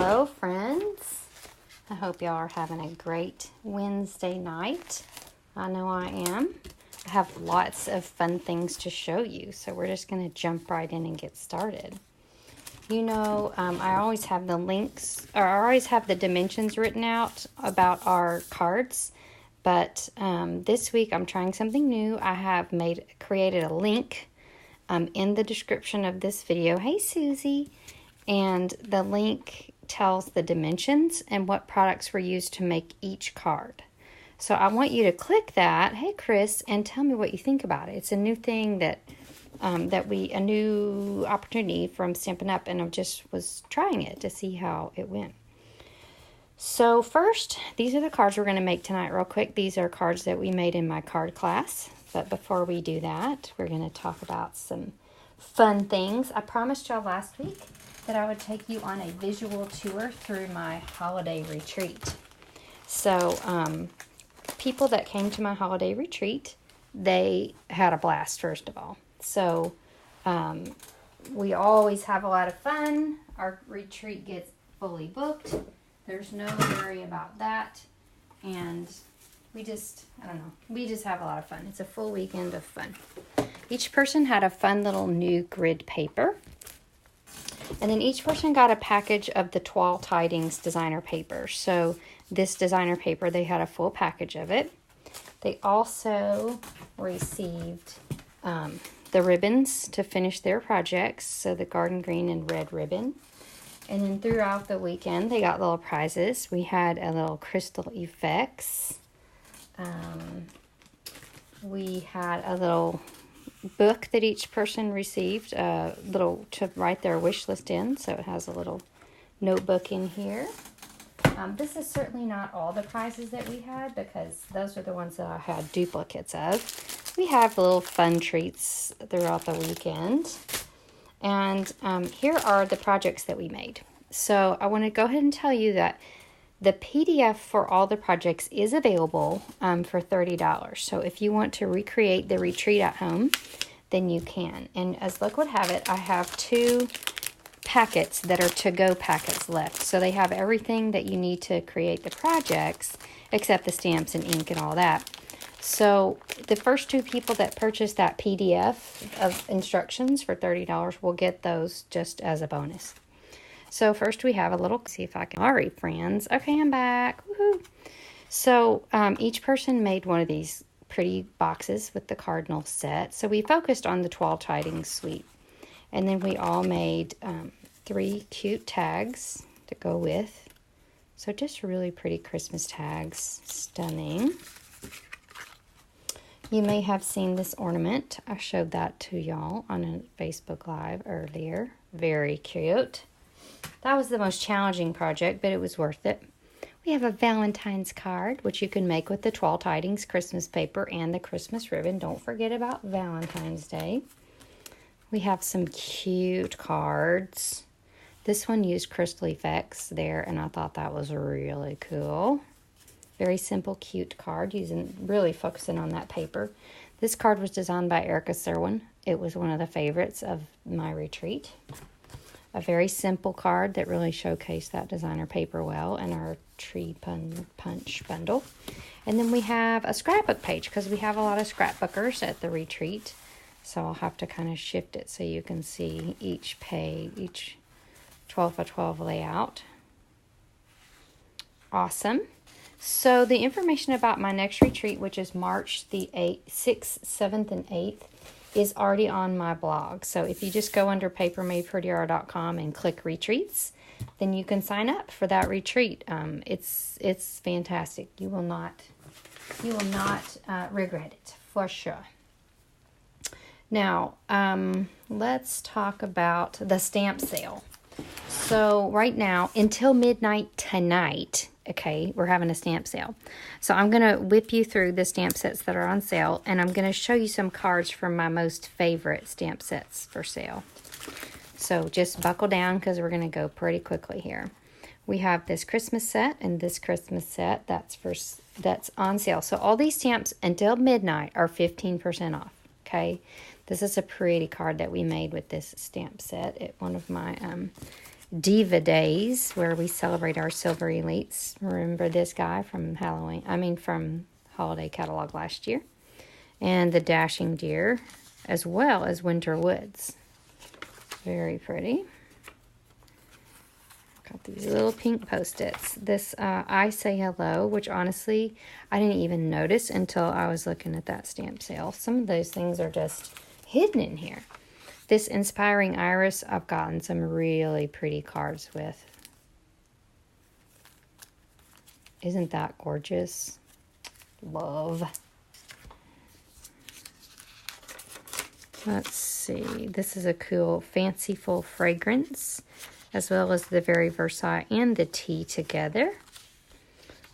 Hello, friends. I hope y'all are having a great Wednesday night. I know I am. I have lots of fun things to show you, so we're just going to jump right in and get started. You know, I always have the links, or I always have the dimensions written out about our cards, but this week I'm trying something new. I have created a link in the description of this video. Hey, Susie. And the link tells the dimensions and what products were used to make each card. So I want you to click that, hey Chris, and tell me what you think about it. It's a new thing that a new opportunity from Stampin' Up, and I just was trying it to see how it went. So first, these are the cards we're going to make tonight real quick. These are cards that we made in my card class. But before we do that, we're going to talk about some fun things. I promised y'all last week that I would take you on a visual tour through my holiday retreat. So, people that came to my holiday retreat, they had a blast, first of all. So, we always have a lot of fun. Our retreat gets fully booked. There's no worry about that. And we just have a lot of fun. It's a full weekend of fun. Each person had a fun little new grid paper. And then each person got a package of the Tall Tidings designer paper. So this designer paper, they had a full package of it. They also received the ribbons to finish their projects. So the garden green and red ribbon. And then throughout the weekend, they got little prizes. We had a little crystal effects. We had a little book that each person received, little to write their wish list in. So it has a little notebook in here. This is certainly not all the prizes that we had, because those are the ones that I had duplicates of. We have little fun treats throughout the weekend. And here are the projects that we made. So I want to go ahead and tell you that the PDF for all the projects is available for $30. So if you want to recreate the retreat at home, then you can. And as luck would have it, I have 2 packets that are to-go packets left. So they have everything that you need to create the projects, except the stamps and ink and all that. So the first 2 people that purchase that PDF of instructions for $30 will get those just as a bonus. So first we have a little, see if I can, sorry friends. Okay, I'm back. Woohoo. So each person made one of these pretty boxes with the cardinal set. So we focused on the Tall Tidings suite. And then we all made 3 cute tags to go with. So just really pretty Christmas tags. Stunning. You may have seen this ornament. I showed that to y'all on a Facebook Live earlier. Very cute. That was the most challenging project, but it was worth it. We have a Valentine's card, which you can make with the Tall Tidings Christmas paper and the Christmas ribbon. Don't forget about Valentine's Day. We have some cute cards. This one used crystal effects there, and I thought that was really cool. Very simple, cute card, really focusing on that paper. This card was designed by Erica Serwin. It was one of the favorites of my retreat. A very simple card that really showcased that designer paper well, and our tree punch bundle. And then we have a scrapbook page, because we have a lot of scrapbookers at the retreat. So I'll have to kind of shift it so you can see each page, each 12 by 12 layout. Awesome. So the information about my next retreat, which is March the 6th, 7th, and 8th, is already on my blog. So if you just go under papermadeprettier.com and click retreats, then you can sign up for that retreat. It's fantastic. You will not regret it for sure. Now, let's talk about the stamp sale. So right now, until midnight tonight, okay, we're having a stamp sale. So I'm going to whip you through the stamp sets that are on sale, and I'm going to show you some cards from my most favorite stamp sets for sale. So just buckle down, because we're going to go pretty quickly here. We have this Christmas set and this Christmas set that's on sale. So all these stamps until midnight are 15% off, okay? This is a pretty card that we made with this stamp set at one of my Diva Days, where we celebrate our silver elites. Remember this guy from from Holiday Catalog last year. And the Dashing Deer, as well as Winter Woods. Very pretty. Got these little pink Post-its. This I Say Hello, which honestly I didn't even notice until I was looking at that stamp sale. Some of those things are just hidden in here. This Inspiring Iris, I've gotten some really pretty cards with. Isn't that gorgeous? Love. Let's see. This is a cool Fanciful Fragrance, as well as the Very Versailles and the Tea together.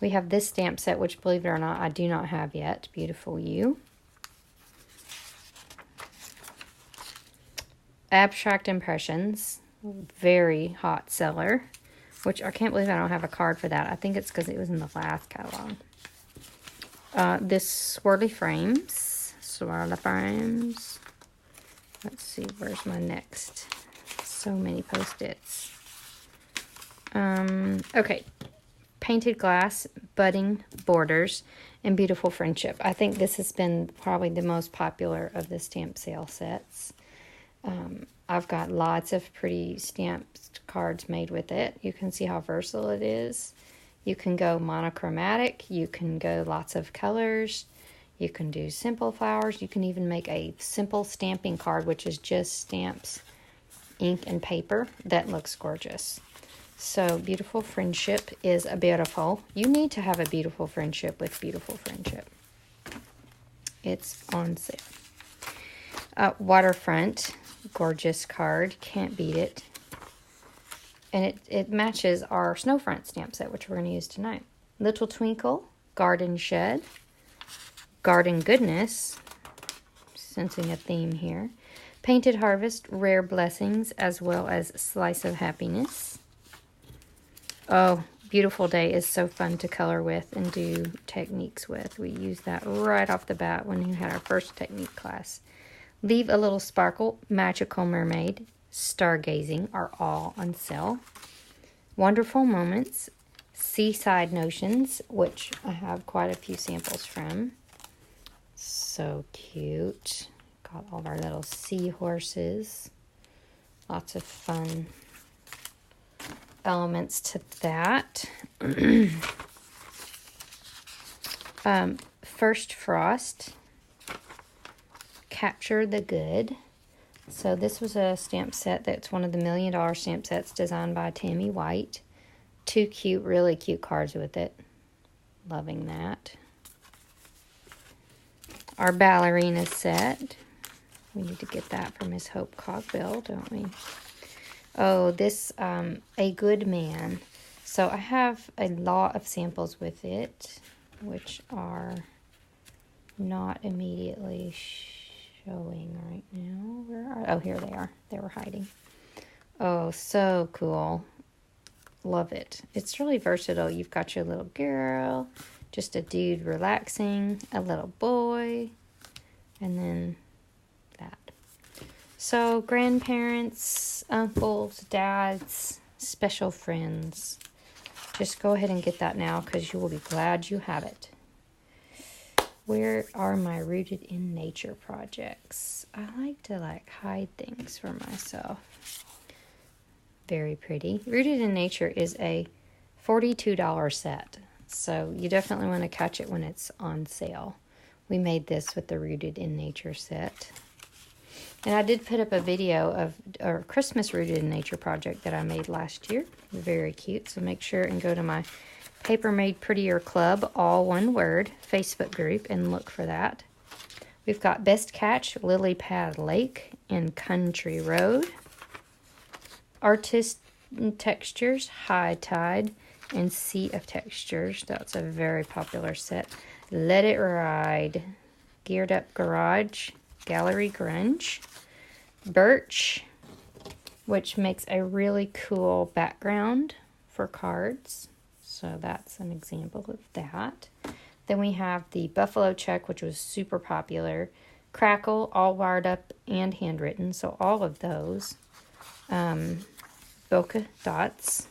We have this stamp set, which, believe it or not, I do not have yet. Beautiful You. Abstract Impressions, very hot seller, which I can't believe I don't have a card for that. I think it's because it was in the last catalog. This Swirly Frames. Let's see, where's my next? So many Post-its. Okay. Painted Glass, Budding Borders, and Beautiful Friendship. I think this has been probably the most popular of the stamp sale sets. I've got lots of pretty stamped cards made with it. You can see how versatile it is. You can go monochromatic. You can go lots of colors. You can do simple flowers. You can even make a simple stamping card, which is just stamps, ink, and paper. That looks gorgeous. So Beautiful Friendship is a beautiful. You need to have a Beautiful Friendship with Beautiful Friendship. It's on sale. Waterfront, gorgeous card. Can't beat it. And it matches our Snowfront stamp set, which we're going to use tonight. Little Twinkle, Garden Shed, Garden Goodness, sensing a theme here. Painted Harvest, Rare Blessings, as well as Slice of Happiness. Oh, Beautiful Day is so fun to color with and do techniques with. We used that right off the bat when we had our first technique class. Leave a Little Sparkle, Magical Mermaid, Stargazing are all on sale. Wonderful Moments, Seaside Notions, which I have quite a few samples from. So cute. Got all of our little seahorses. Lots of fun elements to that. First Frost, Capture the Good. So this was a stamp set that's one of the $1 million stamp sets designed by Tammy White. Two cute, really cute cards with it. Loving that. Our Ballerina set. We need to get that from Miss Hope Cogbill, don't we? Oh, this, A Good Man. So I have a lot of samples with it, which are not immediately showing right now. Where are? Oh, here they are. They were hiding. Oh, so cool. Love it. It's really versatile. You've got your little girl, just a dude relaxing, a little boy, and then that. So grandparents, uncles, dads, special friends. Just go ahead and get that now because you will be glad you have it. Where are my Rooted in Nature projects? I like to hide things for myself. Very pretty. Rooted in Nature is a $42 set. So you definitely want to catch it when it's on sale. We made this with the Rooted in Nature set. And I did put up a video of our Christmas Rooted in Nature project that I made last year. Very cute. So make sure and go to my Paper Made Prettier Club, all one word, Facebook group, and look for that. We've got Best Catch, Lily Pad Lake, and Country Road. Artist Textures, High Tide, and Sea of Textures. That's a very popular set. Let It Ride, Geared Up Garage, Gallery Grunge. Birch, which makes a really cool background for cards. So that's an example of that. Then we have the Buffalo Check, which was super popular. Crackle, all wired up and handwritten. So all of those. polka dots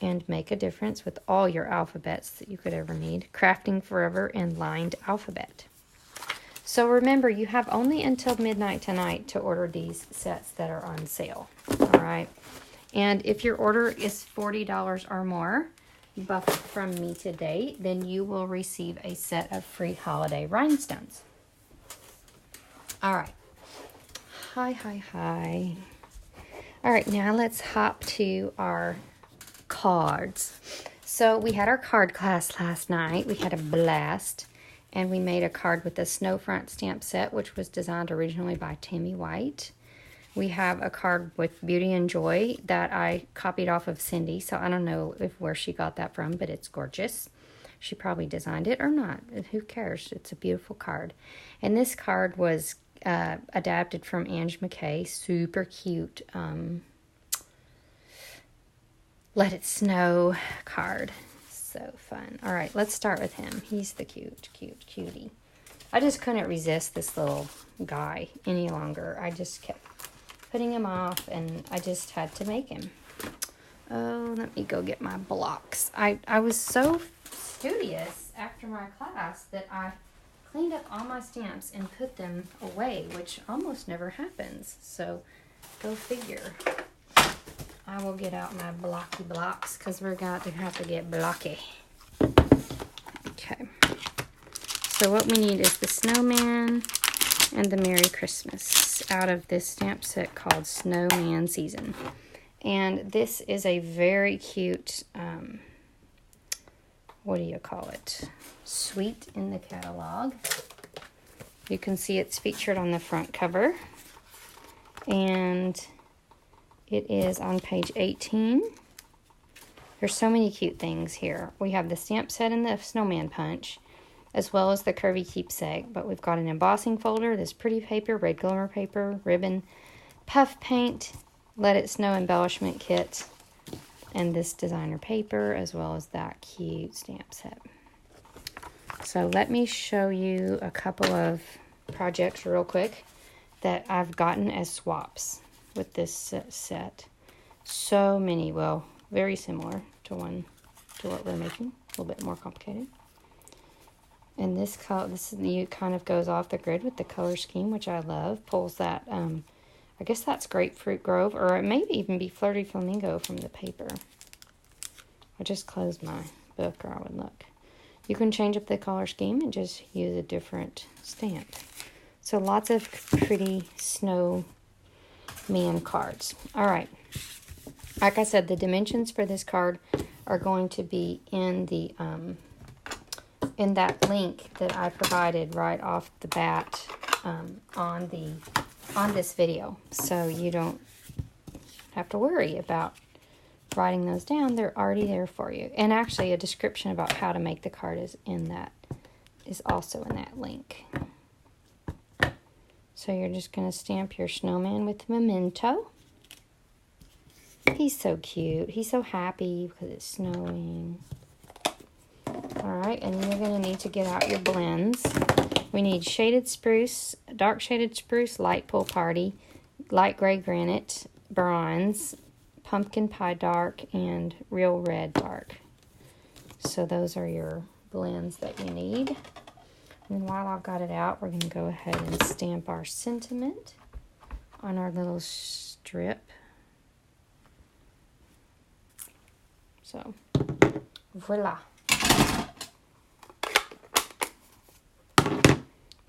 and make a difference with all your alphabets that you could ever need. Crafting Forever and Lined Alphabet. So remember, you have only until midnight tonight to order these sets that are on sale. All right. And if your order is $40 or more from me today, then you will receive a set of free holiday rhinestones. All right. Hi. All right, now let's hop to our cards. So we had our card class last night. We had a blast. And we made a card with the Snowfront stamp set, which was designed originally by Tammy White. We have a card with Beauty and Joy that I copied off of Cindy. So I don't know where she got that from, but it's gorgeous. She probably designed it or not. Who cares? It's a beautiful card. And this card was adapted from Ange McKay. Super cute. Let It Snow card. So fun. All right, let's start with him. He's the cutie. I just couldn't resist this little guy any longer. I just kept putting him off, and I just had to make him. Oh, let me go get my blocks. I was so studious after my class that I cleaned up all my stamps and put them away, which almost never happens. So, go figure. I will get out my blocky blocks because we're going to have to get blocky. Okay. So what we need is the Snowman and the Merry Christmas out of this stamp set called Snowman Season. And this is a very cute, what do you call it? Suite in the catalog. You can see it's featured on the front cover. And it is on page 18. There's so many cute things here. We have the stamp set and the snowman punch, as well as the curvy keepsake. But we've got an embossing folder, this pretty paper, red glimmer paper, ribbon, puff paint, Let It Snow embellishment kit, and this designer paper, as well as that cute stamp set. So let me show you a couple of projects real quick that I've gotten as swaps with this set. So many, well, very similar to what we're making, a little bit more complicated. And this kind of goes off the grid with the color scheme, which I love. Pulls that, I guess that's Grapefruit Grove, or it may even be Flirty Flamingo from the paper. I just closed my book, or I would look. You can change up the color scheme and just use a different stamp. So lots of pretty snowman cards. All right. Like I said, the dimensions for this card are going to be in the in that link that I provided right off the bat on this video. So you don't have to worry about writing those down. They're already there for you. And actually a description about how to make the card is also in that link. So you're just going to stamp your snowman with Memento. He's so cute. He's so happy because it's snowing. Alright, and you're going to need to get out your blends. We need Shaded Spruce, Dark Shaded Spruce, Light Pool Party, Light Gray Granite, Bronze, Pumpkin Pie Dark, and Real Red Dark. So those are your blends that you need. And while I've got it out, we're going to go ahead and stamp our sentiment on our little strip. So, voila.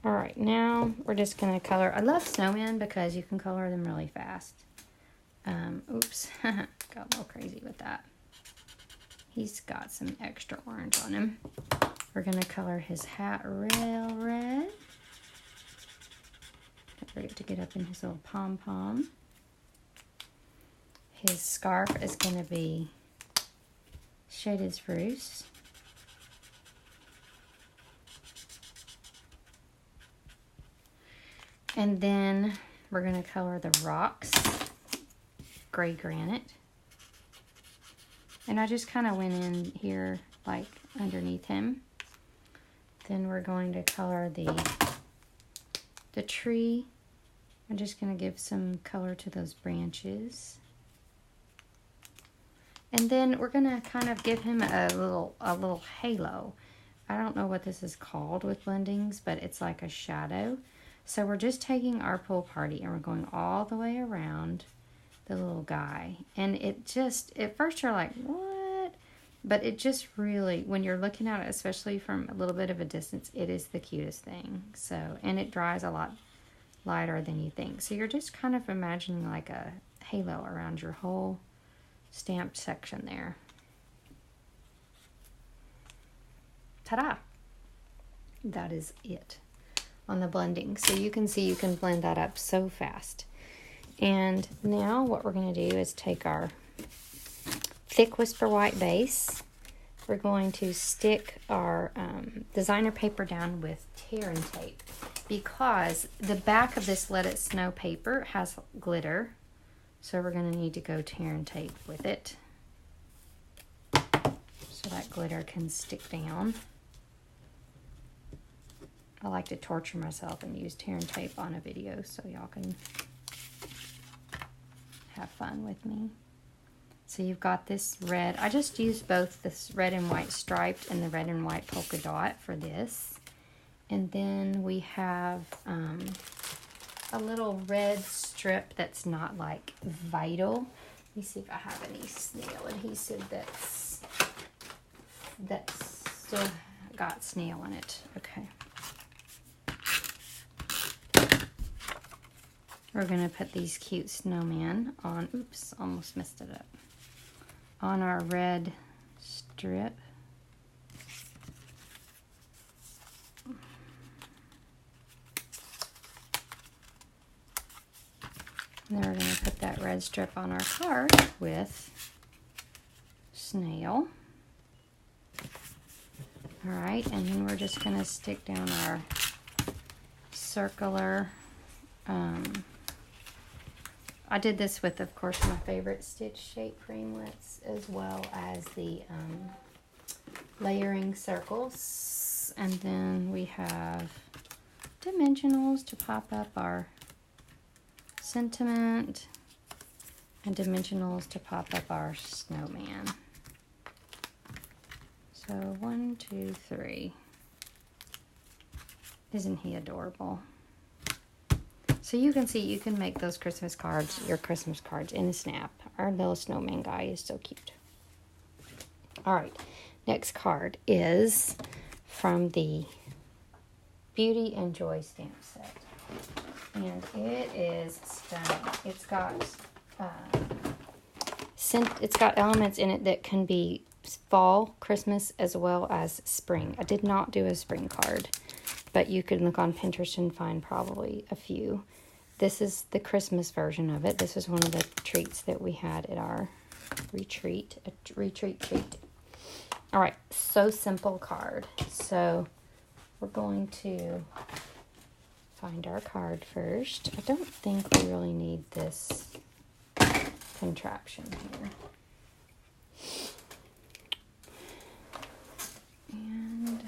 Alright, now we're just going to color. I love snowmen because you can color them really fast. Oops, got a little crazy with that. He's got some extra orange on him. We're going to color his hat real red. Don't forget to get up in his little pom-pom. His scarf is going to be Shaded Spruce. And then we're going to color the rocks Gray Granite. And I just kind of went in here like underneath him. Then we're going to color the tree. I'm just going to give some color to those branches. And then we're going to kind of give him a little halo. I don't know what this is called with blendings, but it's like a shadow. So we're just taking our pool party and we're going all the way around the little guy. And it just, at first you're like, what? But it just really, when you're looking at it, especially from a little bit of a distance, it is the cutest thing. So, and it dries a lot lighter than you think. So you're just kind of imagining like a halo around your whole stamped section there. Ta-da! That is it on the blending. So you can see you can blend that up so fast. And now what we're going to do is take our thick Whisper White base. We're going to stick our designer paper down with tear and tape, because the back of this Let It Snow paper has glitter. So we're going to need to go tear and tape with it so that glitter can stick down. I like to torture myself and use tear and tape on a video so y'all can have fun with me. So you've got this red. I just used both this red and white striped and the red and white polka dot for this. And then we have a little red strip that's not like vital. Let me see if I have any snail adhesive that's still got snail in it. Okay. We're going to put these cute snowman on, oops, almost messed it up, on our red strip. And then we're going to put that red strip on our card with snail. All right, and then we're just going to stick down our circular, I did this with, of course, my favorite stitch shape framelits, as well as the layering circles. And then we have dimensionals to pop up our sentiment, and dimensionals to pop up our snowman. So 1, 2, 3. Isn't he adorable? So you can see you can make those Christmas cards, your Christmas cards, in a snap. Our little snowman guy is so cute. All right, next card is from the Beauty and Joy stamp set. And it is stunning. It's got elements in it that can be fall, Christmas, as well as spring. I did not do a spring card, but you could look on Pinterest and find probably a few. This is the Christmas version of it. This is one of the treats that we had at our retreat, a retreat treat. All right, so simple card. So we're going to find our card first. I don't think we really need this contraption here. And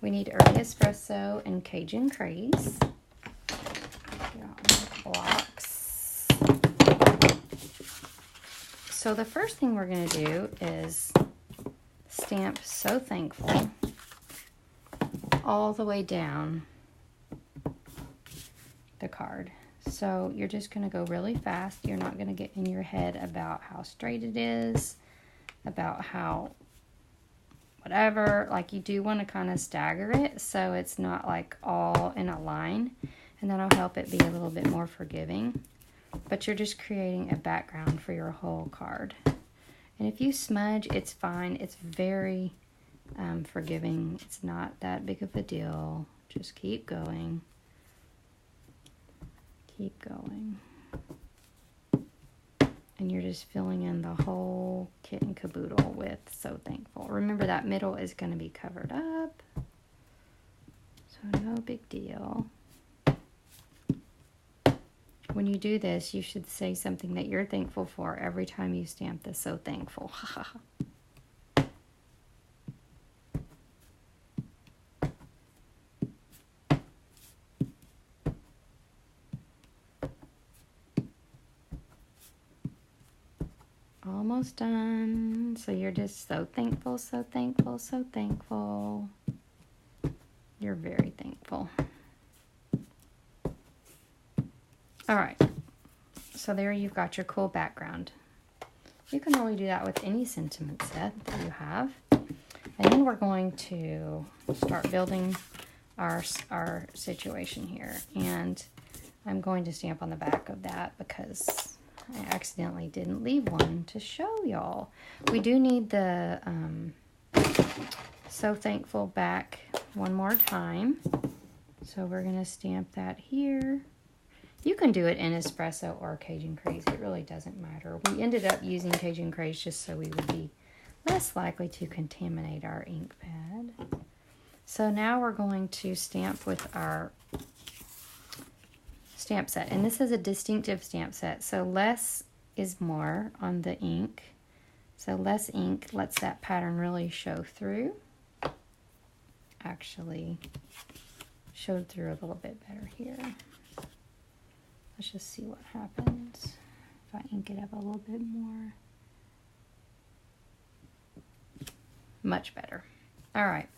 we need early espresso and Cajun craze. Blocks. So the first thing we're going to do is stamp So Thankful all the way down the card. So you're just going to go really fast. You're not going to get in your head about how straight it is, about how whatever. Like, you do want to kind of stagger it so it's not like all in a line, and that'll help it be a little bit more forgiving. But you're just creating a background for your whole card. And if you smudge, it's fine. It's very forgiving. It's not that big of a deal. Just keep going. Keep going. And you're just filling in the whole kit and caboodle with So Thankful. Remember, that middle is going to be covered up, so no big deal. When you do this, you should say something that you're thankful for every time you stamp the So Thankful. almost done. So you're just so thankful, so thankful, so thankful. You're very thankful. All right. So there you've got your cool background. You can only do that with any sentiment set that you have. And then we're going to start building our situation here. And I'm going to stamp on the back of that because I accidentally didn't leave one to show y'all. We do need the So Thankful back one more time. So we're going to stamp that here. You can do it in espresso or Cajun Craze. It really doesn't matter. We ended up using Cajun Craze just so we would be less likely to contaminate our ink pad. So now we're going to stamp with our stamp set. And this is a distinctive stamp set. So less is more on the ink. So less ink lets that pattern really show through. Actually showed through a little bit better here. Let's just see what happens if I ink it up a little bit more. Much better. All right.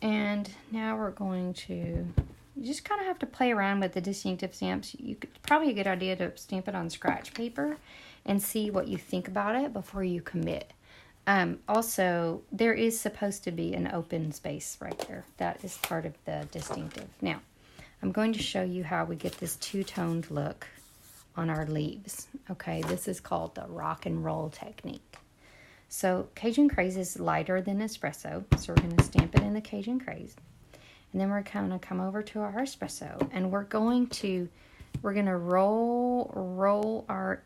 And now we're going to, you just kind of have to play around with the distinctive stamps. You could probably a good idea to stamp it on scratch paper and see what you think about it before you commit. Also, there is supposed to be an open space right there. That is part of the distinctive. Now, I'm going to show you how we get this two-toned look on our leaves. Okay, this is called the rock and roll technique. So Cajun Craze is lighter than espresso, so we're going to stamp it in the Cajun Craze. And then we're going to come over to our espresso, and we're going to roll our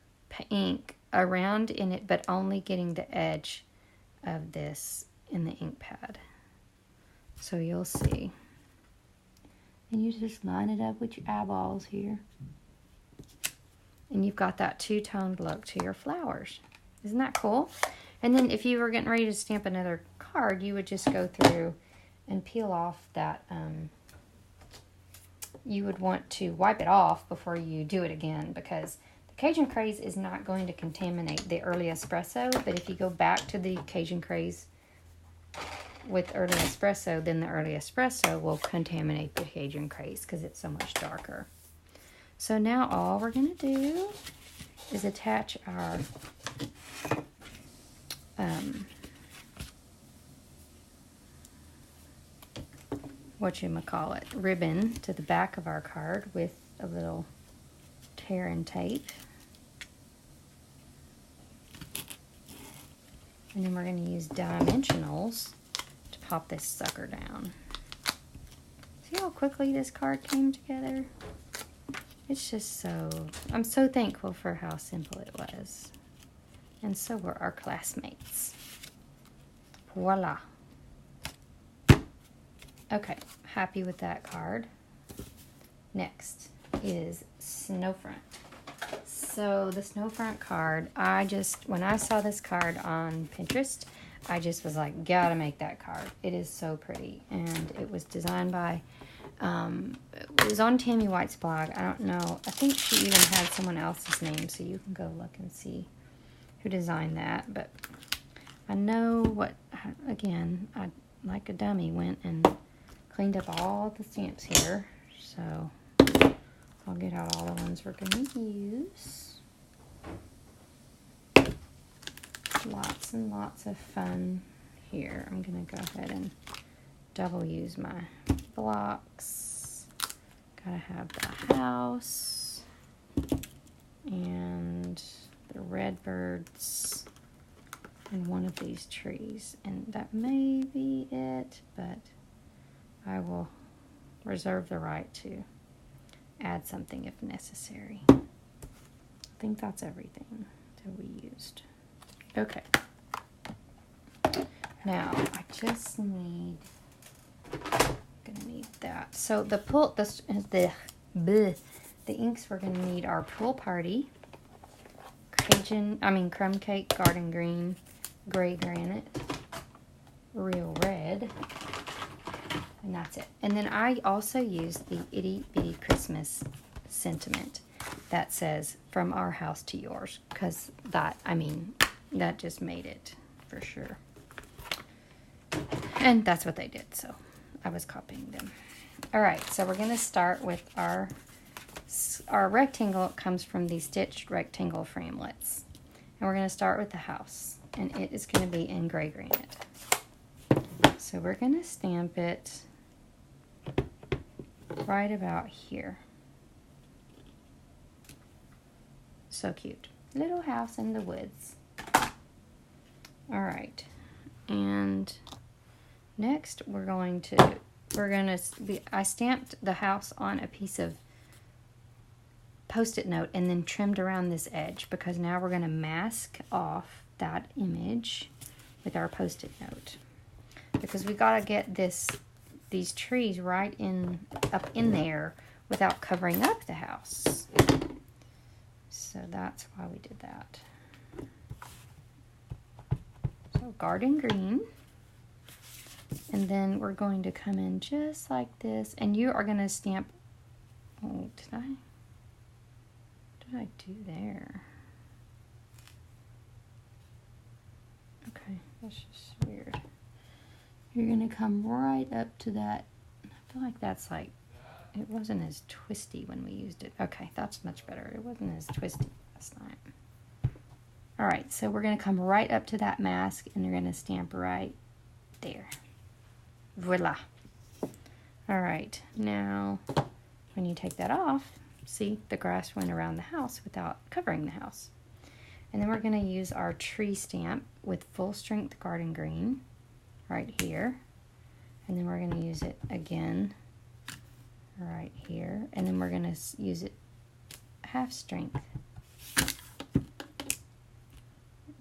ink around in it, but only getting the edge of this in the ink pad. So you'll see. And you just line it up with your eyeballs here. And you've got that two-toned look to your flowers. Isn't that cool? And then if you were getting ready to stamp another card, you would just go through and peel off that. You would want to wipe it off before you do it again, because the Cajun Craze is not going to contaminate the early espresso. But if you go back to the Cajun Craze with early espresso, then the early espresso will contaminate the Cajun Craze because it's so much darker. So now all we're going to do is attach our ribbon to the back of our card with a little tear and tape. And then we're going to use dimensionals to pop this sucker down. See how quickly this card came together? It's just so, I'm so thankful for how simple it was. And so were our classmates. Voila. Okay, happy with that card. Next is Snowfront. So the Snowfront card, when I saw this card on Pinterest, I just was like, gotta make that card. It is so pretty. And it was designed by, it was on Tammy White's blog. I don't know. I think she even had someone else's name, so you can go look and see who designed that. But I know again, I, like a dummy, went and cleaned up all the stamps here. So I'll get out all the ones we're going to use. Lots and lots of fun here. I'm going to go ahead and double use my blocks. Gotta have the house and the red birds and one of these trees. And that may be it, but I will reserve the right to add something if necessary. I think that's everything that we used. Okay. Now I just need, gonna need that. So the inks we're gonna need are Pool Party, Crumb Cake, Garden Green, Gray Granite, Real Red, and that's it. And then I also used the Itty Bitty Christmas sentiment that says from our house to yours, because that, that just made it for sure. And that's what they did, so I was copying them. All right, so we're gonna start with our rectangle. It comes from these stitched rectangle framelits. And we're gonna start with the house, and it is gonna be in gray granite. So we're gonna stamp it right about here. So cute. Little house in the woods. All right, and next I stamped the house on a piece of Post-it note and then trimmed around this edge, because now we're going to mask off that image with our Post-it note, because we got to get these trees right up in there without covering up the house. So that's why we did that. So garden green. And then we're going to come in just like this. And you are going to stamp... Oh, what did I do there? Okay, that's just weird. You're going to come right up to that. I feel like that's like... It wasn't as twisty when we used it. Okay, that's much better. It wasn't as twisty last time. All right, so we're going to come right up to that mask, and you're going to stamp right there. Voila. All right, now when you take that off, see, the grass went around the house without covering the house. And then we're going to use our tree stamp with full strength garden green right here. And then we're going to use it again right here, and then we're going to use it half strength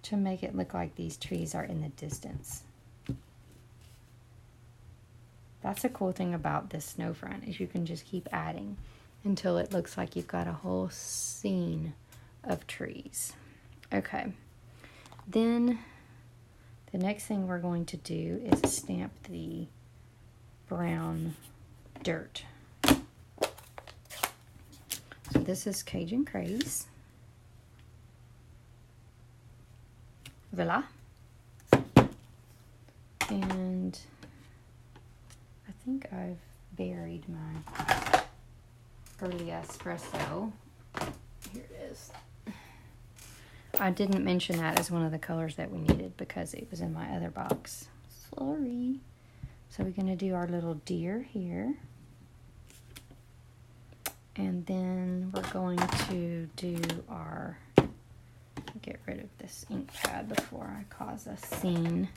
to make it look like these trees are in the distance. That's a cool thing about this Snowfront, is you can just keep adding until it looks like you've got a whole scene of trees. Okay, then the next thing we're going to do is stamp the brown dirt. So this is Cajun Craze. Voila. And I think I've buried my early espresso. Here it is. I didn't mention that as one of the colors that we needed because it was in my other box. Sorry. So we're going to do our little deer here. And then we're going to do our, get rid of this ink pad before I cause a scene.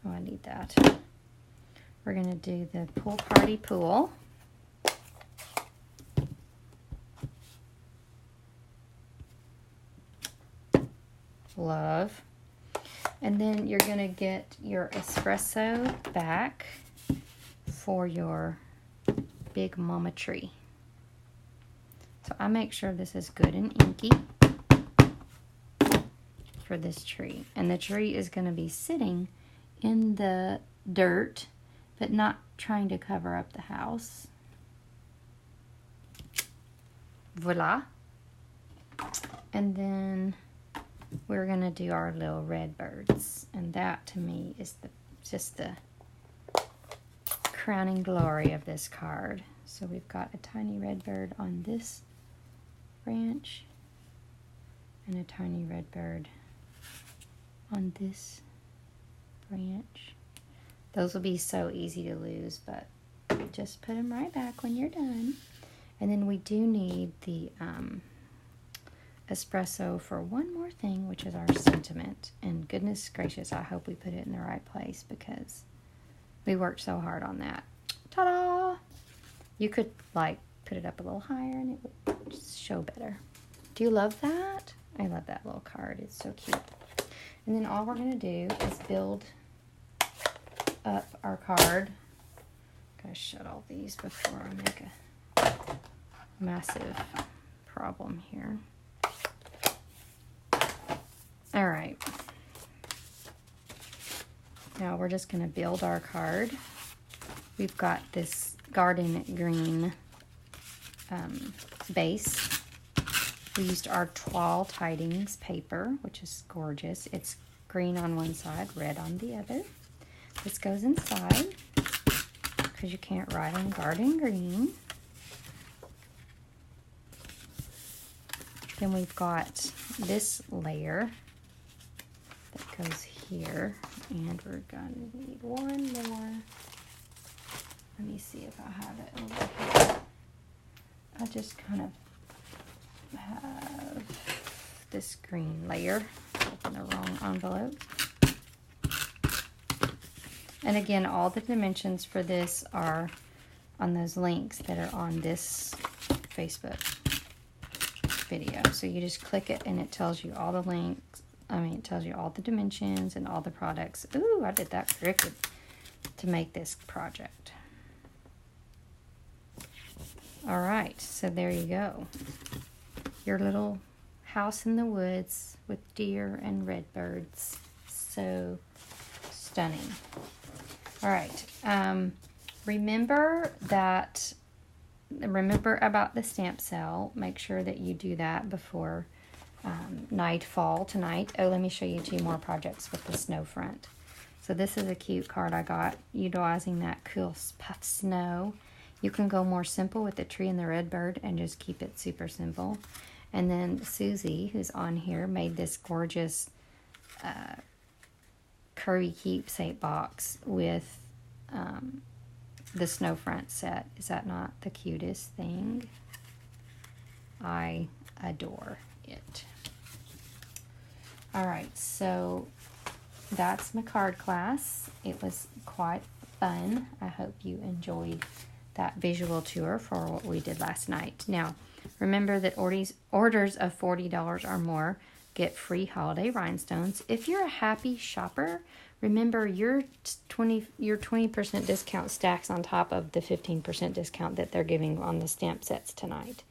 Oh, I need that. We're going to do the pool party pool. Love. And then you're going to get your espresso back for your big mama tree. So I make sure this is good and inky for this tree. And the tree is going to be sitting in the dirt, but not trying to cover up the house. Voila. And then we're going to do our little red birds. And that, to me, is just the crowning glory of this card. So we've got a tiny red bird on this branch and a tiny red bird on this branch. Those will be so easy to lose, but just put them right back when you're done. And then we do need the espresso for one more thing, which is our sentiment. And goodness gracious, I hope we put it in the right place because we worked so hard on that. Ta-da! You could like put it up a little higher and it would just show better. Do you love that? I love that little card. It's so cute. And then all we're going to do is build up our card. Gotta shut all these before I make a massive problem here. All right. Now we're just going to build our card. We've got this garden green base. We used our Twill Tidings paper, which is gorgeous. It's green on one side, red on the other. This goes inside because you can't write on garden green. Then we've got this layer that goes here, and we're going to need one more. Let me see if I have it over here. I just kind of have this green layer. Open the wrong envelope. And again, all the dimensions for this are on those links that are on this Facebook video. So you just click it and it tells you all the links. It tells you all the dimensions and all the products. Ooh, I did that crooked to make this project. All right, so there you go. Your little house in the woods with deer and redbirds. So stunning. All right, remember about the stamp sale. Make sure that you do that before nightfall tonight. Oh, let me show you 2 more projects with the Snowfront. So this is a cute card I got utilizing that cool puff snow. You can go more simple with the tree and the red bird and just keep it super simple. And then Susie, who's on here, made this gorgeous curvy keepsake box with the Snowfront set. Is that not the cutest thing? I adore it. All right, so that's my card class. It was quite fun. I hope you enjoyed that visual tour for what we did last night. Now, remember that orders of $40 or more get free holiday rhinestones. If you're a happy shopper, remember your 20% discount stacks on top of the 15% discount that they're giving on the stamp sets tonight.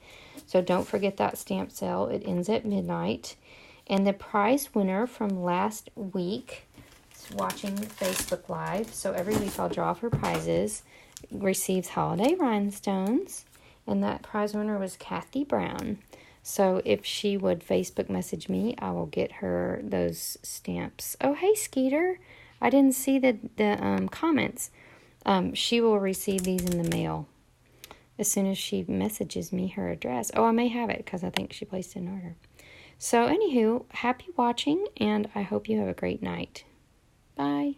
So don't forget that stamp sale. It ends at midnight. And the prize winner from last week is watching Facebook Live. So every week I'll draw for prizes. Receives holiday rhinestones, and that prize winner was Kathy Brown. So if she would Facebook message me, I will get her those stamps. Oh, hey Skeeter, I didn't see the comments. She will receive these in the mail as soon as she messages me her address. Oh, I may have it because I think she placed an order. So anywho, happy watching, and I hope you have a great night. Bye.